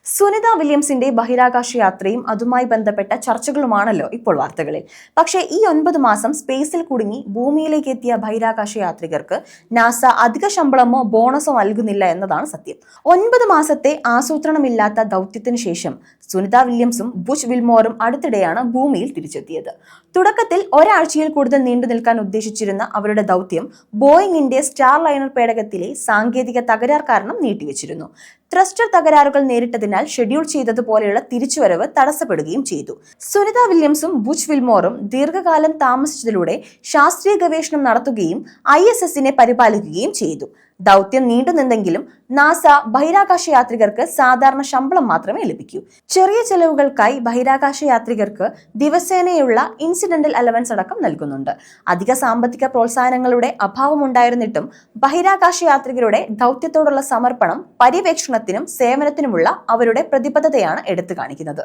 സുനിത വില്യംസിന്റെ ബഹിരാകാശ യാത്രയും അതുമായി ബന്ധപ്പെട്ട ചർച്ചകളുമാണല്ലോ ഇപ്പോൾ വാർത്തകളിൽ. പക്ഷേ ഈ 9 മാസം സ്പേസിൽ കുടുങ്ങി ഭൂമിയിലേക്ക് എത്തിയ ബഹിരാകാശ യാത്രികർക്ക് നാസ അധിക ശമ്പളമോ ബോണസോ നൽകുന്നില്ല എന്നതാണ് സത്യം. 9 മാസത്തെ ആസൂത്രണമില്ലാത്ത ദൗത്യത്തിന് ശേഷം സുനിത വില്യംസും ബുച്ച് വിൽമോറും അടുത്തിടെയാണ് ഭൂമിയിൽ തിരിച്ചെത്തിയത്. തുടക്കത്തിൽ ഒരാഴ്ചയിൽ കൂടുതൽ നീണ്ടു നിൽക്കാൻ ഉദ്ദേശിച്ചിരുന്ന അവരുടെ ദൗത്യം ബോയിങ്ങിന്റെ സ്റ്റാർ ലൈനർ പേടകത്തിലെ സാങ്കേതിക തകരാർ കാരണം നീട്ടിവെച്ചിരുന്നു. ത്രസ്റ്റർ തകരാറുകൾ നേരിട്ടതിനാൽ ഷെഡ്യൂൾ ചെയ്തതുപോലെയുള്ള തിരിച്ചുവരവ് തടസ്സപ്പെടുകയും ചെയ്തു. സുനിത വില്യംസും ബുച്ച് വിൽമോറും ദീർഘകാലം താമസിച്ചതിലൂടെ ശാസ്ത്രീയ ഗവേഷണം നടത്തുകയും ISSനെ പരിപാലിക്കുകയും ചെയ്തു. ദൗത്യം നീണ്ടുനിന്നെങ്കിലും നാസ ബഹിരാകാശ യാത്രികർക്ക് സാധാരണ ശമ്പളം മാത്രമേ ലഭിക്കൂ. ചെറിയ ചെലവുകൾക്കായി ബഹിരാകാശ യാത്രികർക്ക് ദിവസേനയുള്ള ഇൻസിഡന്റൽ അലവൻസ് അടക്കം നൽകുന്നുണ്ട്. അധിക സാമ്പത്തിക പ്രോത്സാഹനങ്ങളുടെ അഭാവമുണ്ടായിരുന്നിട്ടും ബഹിരാകാശ യാത്രികരുടെ ദൗത്യത്തോടുള്ള സമർപ്പണം, പര്യവേക്ഷണത്തിനും സേവനത്തിനുമുള്ള അവരുടെ പ്രതിബദ്ധതയാണ് എടുത്തു കാണിക്കുന്നത്.